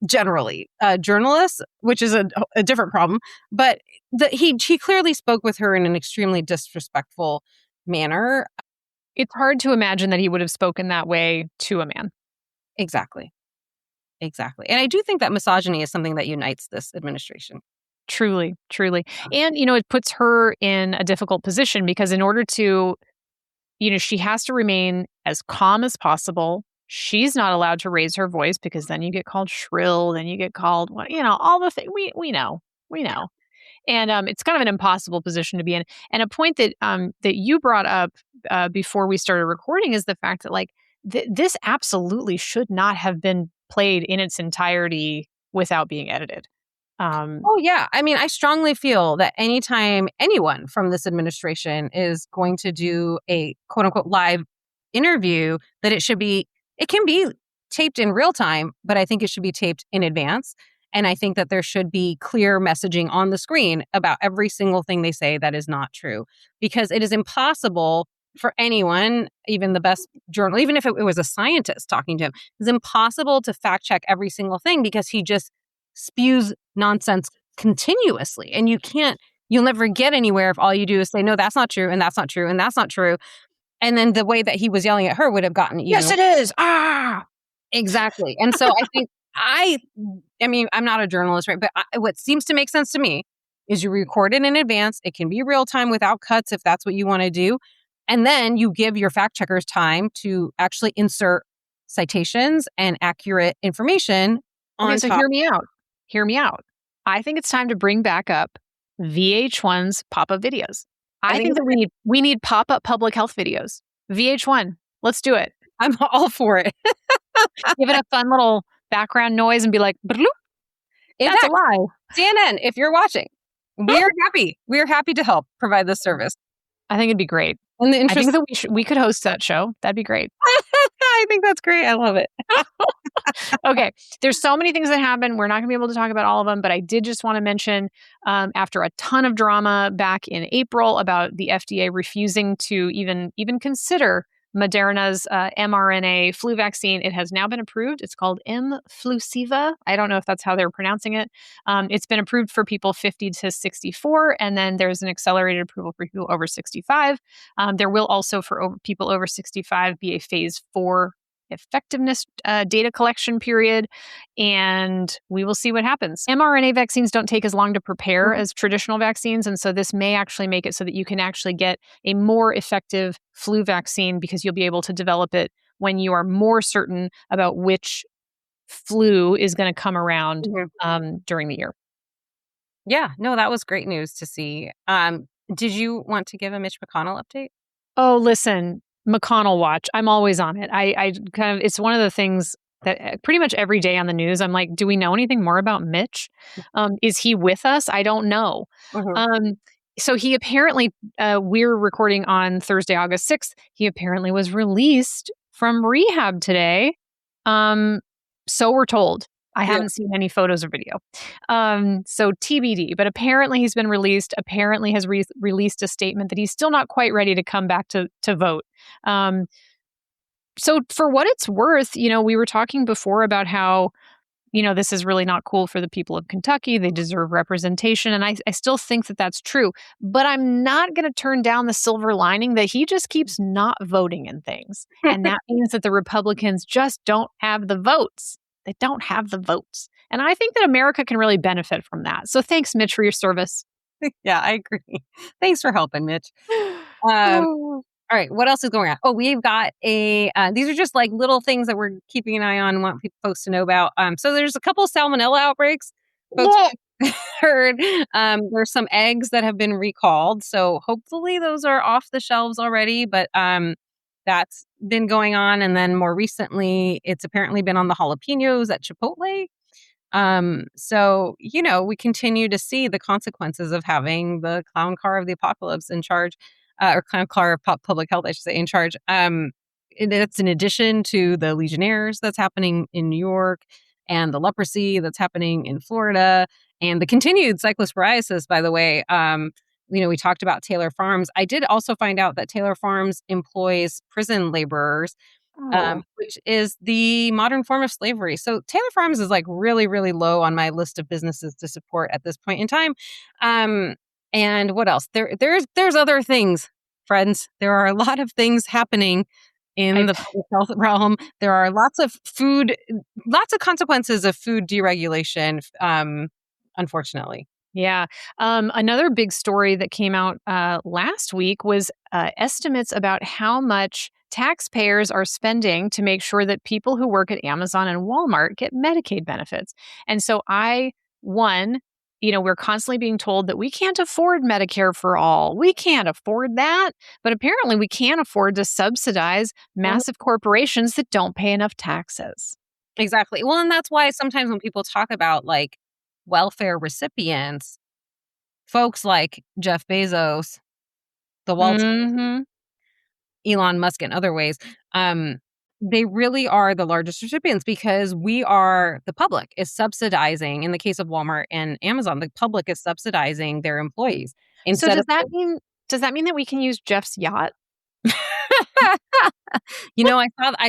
generally journalists, which is a different problem. But he clearly spoke with her in an extremely disrespectful manner. It's hard to imagine that he would have spoken that way to a man. Exactly. And I do think that misogyny is something that unites this administration. Truly. And, it puts her in a difficult position because in order to, she has to remain as calm as possible. She's not allowed to raise her voice because then you get called shrill, then you get called, all the things we know. And it's kind of an impossible position to be in. And a point that you brought up before we started recording is the fact that, like, this absolutely should not have been played in its entirety without being edited. Oh, yeah. I mean, I strongly feel that anytime anyone from this administration is going to do a quote unquote live interview, that it can be taped in real time, but I think it should be taped in advance. And I think that there should be clear messaging on the screen about every single thing they say that is not true, because it is impossible for anyone, even the best journal, even if it was a scientist talking to him, it's impossible to fact check every single thing because he just spews nonsense continuously. And you'll never get anywhere if all you do is say, no, that's not true, and that's not true, and that's not true. And then the way that he was yelling at her would have gotten you. Yes, it is. Ah, exactly. And so I think I mean, I'm not a journalist, right? But what seems to make sense to me is you record it in advance. It can be real time without cuts if that's what you want to do. And then you give your fact checkers time to actually insert citations and accurate information on okay, so top. Hear me out. I think it's time to bring back up VH1's pop-up videos. I think that we need pop-up public health videos. VH1, let's do it. I'm all for it. Give it a fun little background noise and be like, that's a lie. CNN, if you're watching, we're happy. We're happy to help provide this service. I think it'd be great. In the interest, I think that we could host that show. That'd be great. I think that's great. I love it. Okay. There's so many things that happen. We're not going to be able to talk about all of them, but I did just want to mention after a ton of drama back in April about the FDA refusing to even consider Moderna's mRNA flu vaccine, it has now been approved. It's called Mflusiva. I don't know if that's how they're pronouncing it. It's been approved for people 50 to 64, and then there's an accelerated approval for people over 65. There will also, for people over 65, be a phase 4 effectiveness data collection period, and we will see what happens. mRNA vaccines don't take as long to prepare as traditional vaccines, and so this may actually make it so that you can actually get a more effective flu vaccine because you'll be able to develop it when you are more certain about which flu is going to come around during the year. Yeah, no, that was great news to see. Did you want to give a Mitch McConnell update? Oh, listen, McConnell Watch. I'm always on it. I kind of, it's one of the things that pretty much every day on the news, I'm like, do we know anything more about Mitch? Is he with us? I don't know. So he apparently, we're recording on Thursday, August 6th. He apparently was released from rehab today. So we're told. I haven't seen any photos or video. So TBD, but apparently he's been released, apparently has released a statement that he's still not quite ready to come back to vote. So for what it's worth, we were talking before about how, this is really not cool for the people of Kentucky. They deserve representation. And I still think that that's true. But I'm not going to turn down the silver lining that he just keeps not voting in things. And that means that the Republicans just don't have the votes. They don't have the votes. And I think that America can really benefit from that. So thanks, Mitch, for your service. Yeah, I agree. Thanks for helping, Mitch. All right, what else is going on? Oh, we've got these are just like little things that we're keeping an eye on and want folks to know about. So there's a couple of salmonella outbreaks. Folks heard there's some eggs that have been recalled. So hopefully those are off the shelves already, but that's been going on. And then more recently, it's apparently been on the jalapenos at Chipotle. So, we continue to see the consequences of having the clown car of the apocalypse in charge. Or clown car of public health, I should say, in charge. That's in addition to the Legionnaires that's happening in New York and the leprosy that's happening in Florida and the continued cyclosporiasis, by the way. We talked about Taylor Farms. I did also find out that Taylor Farms employs prison laborers, which is the modern form of slavery. So Taylor Farms is like really, really low on my list of businesses to support at this point in time. And what else? There's other things, friends. There are a lot of things happening in the public health realm. There are lots of consequences of food deregulation, unfortunately. Yeah. Another big story that came out last week was estimates about how much taxpayers are spending to make sure that people who work at Amazon and Walmart get Medicaid benefits. And so we're constantly being told that we can't afford Medicare for all. We can't afford that. But apparently we can't afford to subsidize massive corporations that don't pay enough taxes. Exactly. Well, and that's why sometimes when people talk about like welfare recipients, folks like Jeff Bezos, the Walt, Elon Musk, and other ways, they really are the largest recipients because the public is subsidizing, in the case of Walmart and Amazon, the public is subsidizing their employees. So does that mean that we can use Jeff's yacht? I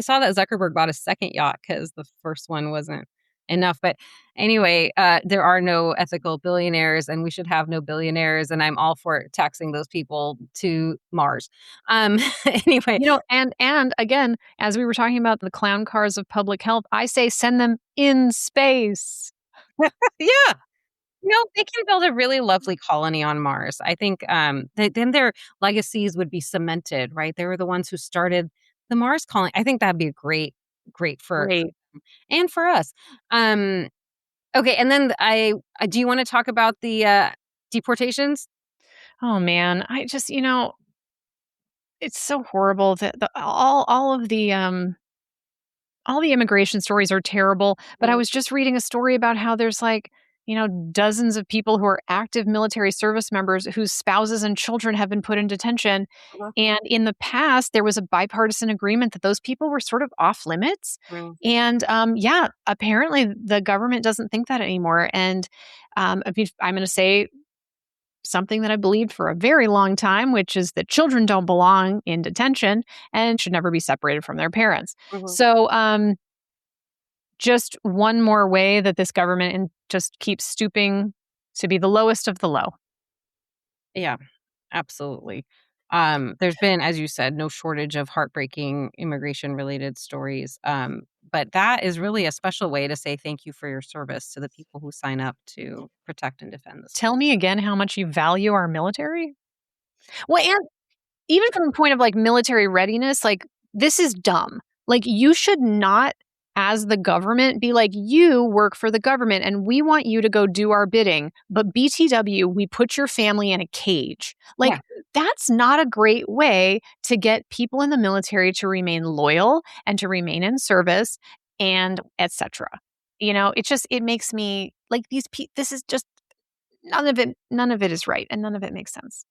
saw that Zuckerberg bought a second yacht because the first one wasn't enough. But anyway, there are no ethical billionaires and we should have no billionaires. And I'm all for taxing those people to Mars. Anyway. And again, as we were talking about the clown cars of public health, I say send them in space. Yeah. They can build a really lovely colony on Mars. I think then their legacies would be cemented, right? They were the ones who started the Mars colony. I think that'd be great for and for us. Okay, and then do you want to talk about the deportations? Oh man, I just it's so horrible that all the immigration stories are terrible. But I was just reading a story about how there's like dozens of people who are active military service members whose spouses and children have been put in detention. Mhm. And in the past, there was a bipartisan agreement that those people were sort of off limits. Mm. And apparently the government doesn't think that anymore. And I'm going to say something that I believed for a very long time, which is that children don't belong in detention and should never be separated from their parents. Mhm. So, just one more way that this government just keeps stooping to be the lowest of the low. Yeah, absolutely. There's been, as you said, no shortage of heartbreaking immigration-related stories. But that is really a special way to say thank you for your service to the people who sign up to protect and defend this. Tell me again how much you value our military. Well, and even from the point of military readiness, this is dumb. You should not, as the government, be like, you work for the government and we want you to go do our bidding. But BTW, we put your family in a cage. Yeah. That's not a great way to get people in the military to remain loyal and to remain in service and etc. It makes me this is just none of it is right and none of it makes sense.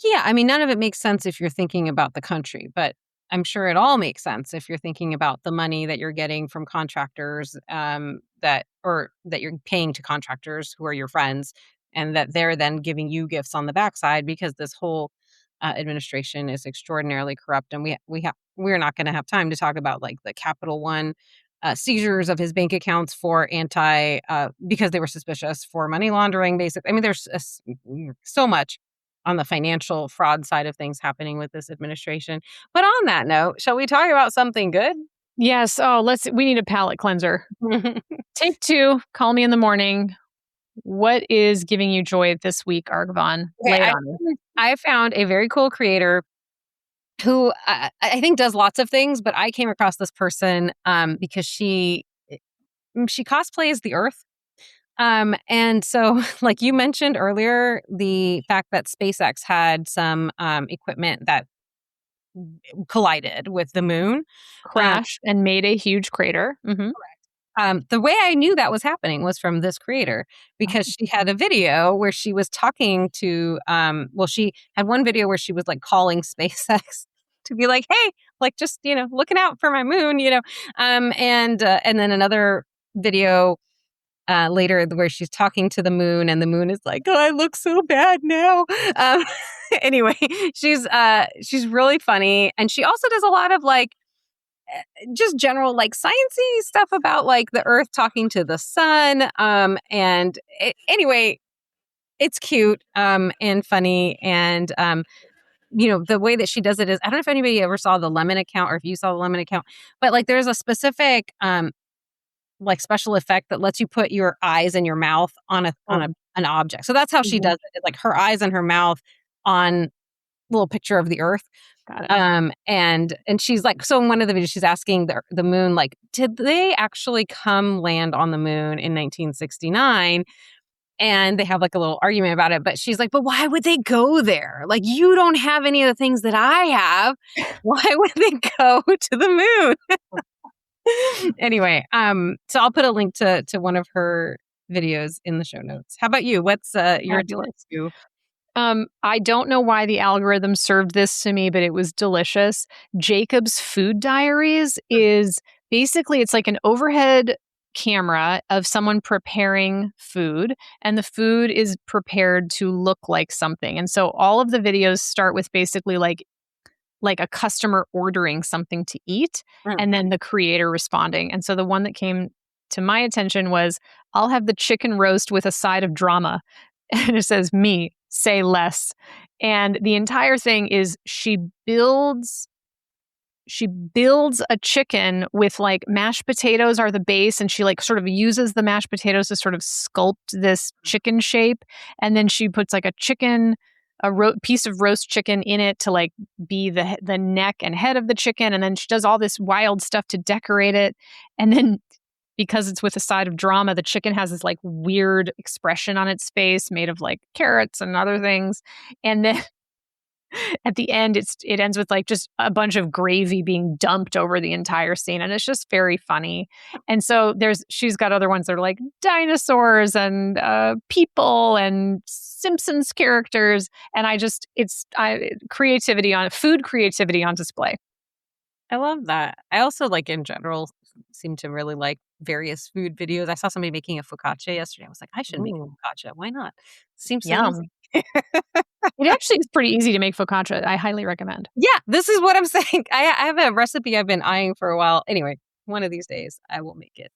Yeah, I mean, none of it makes sense if you're thinking about the country, but I'm sure it all makes sense if you're thinking about the money that you're getting from contractors, that you're paying to contractors who are your friends, and that they're then giving you gifts on the backside because this whole administration is extraordinarily corrupt, and we're not going to have time to talk about the Capital One seizures of his bank accounts for because they were suspicious for money laundering. Basically, I mean, there's so much on the financial fraud side of things happening with this administration. But on that note, shall we talk about something good? Yes. Oh, we need a palate cleanser. Take 2, call me in the morning. What is giving you joy this week, Arghavan? Okay, Lay it on me. I found a very cool creator who I think does lots of things, but I came across this person because she cosplays the Earth. And so, like you mentioned earlier, the fact that SpaceX had some equipment that collided with the moon, Crashed and made a huge crater. Mm-hmm. the way I knew that was happening was from this creator because she had a video where she was talking to, she had one video where she was calling SpaceX to be like, hey, just, looking out for my moon, and then another video later where she's talking to the moon and the moon is like, oh, I look so bad now. Anyway, she's really funny. And she also does a lot of just general sciencey stuff about the Earth talking to the sun. Anyway, it's cute and funny. And, the way that she does it is, I don't know if anybody ever saw the Lemon account or if you saw the Lemon account, but there's a specific special effect that lets you put your eyes and your mouth on an object. So that's how she does it. It's her eyes and her mouth on a little picture of the Earth. Got it. And she's so in one of the videos, she's asking the moon, did they actually come land on the moon in 1969? And they have a little argument about it, but she's like, but why would they go there? You don't have any of the things that I have. Why would they go to the moon? Anyway, so I'll put a link to one of her videos in the show notes. How about you? What's your Fabulous. I don't know why the algorithm served this to me, but it was delicious. Jacob's Food Diaries is basically, it's like an overhead camera of someone preparing food, and the food is prepared to look like something. And so all of the videos start with basically like a customer ordering something to eat and then the creator responding. And so the one that came to my attention was, I'll have the chicken roast with a side of drama. And it says, me, say less. And the entire thing is she builds a chicken with mashed potatoes are the base, and she sort of uses the mashed potatoes to sort of sculpt this chicken shape. And then she puts a piece of roast chicken in it to be the neck and head of the chicken. And then she does all this wild stuff to decorate it. And then because it's with a side of drama, the chicken has this weird expression on its face made of carrots and other things. And then At the end, it ends with like just a bunch of gravy being dumped over the entire scene, and it's just very funny. And so she's got other ones that are like dinosaurs and people and Simpsons characters, and food creativity on display. I love that. I also in general seem to really like various food videos. I saw somebody making a focaccia yesterday. I was like, I should make a focaccia. Why not? Seems so Yum. easy. It actually is pretty easy to make focaccia. I highly recommend. Yeah, this is what I'm saying. I have a recipe I've been eyeing for a while. Anyway, one of these days I will make it.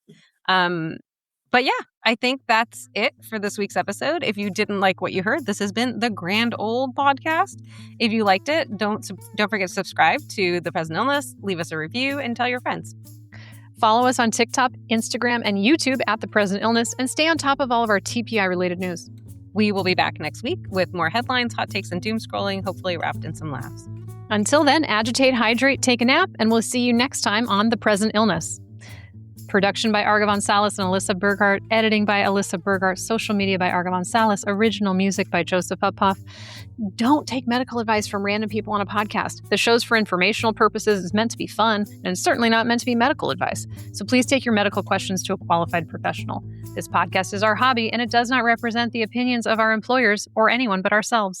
But yeah, I think that's it for this week's episode. If you didn't like what you heard, this has been the Grand Old Podcast. If you liked it, don't forget to subscribe to The Present Illness, leave us a review, and tell your friends. Follow us on TikTok, Instagram, and YouTube at The Present Illness, and stay on top of all of our TPI-related news. We will be back next week with more headlines, hot takes, and doom scrolling, hopefully wrapped in some laughs. Until then, agitate, hydrate, take a nap, and we'll see you next time on The Present Illness. Production by Arghavan, Salles, and Alyssa Burgart. Editing by Alyssa Burgart. Social media by Arghavan, Salles. Original music by Joseph Uphoff. Don't take medical advice from random people on a podcast. The show's for informational purposes. It's meant to be fun, and it's certainly not meant to be medical advice. So please take your medical questions to a qualified professional. This podcast is our hobby, and it does not represent the opinions of our employers or anyone but ourselves.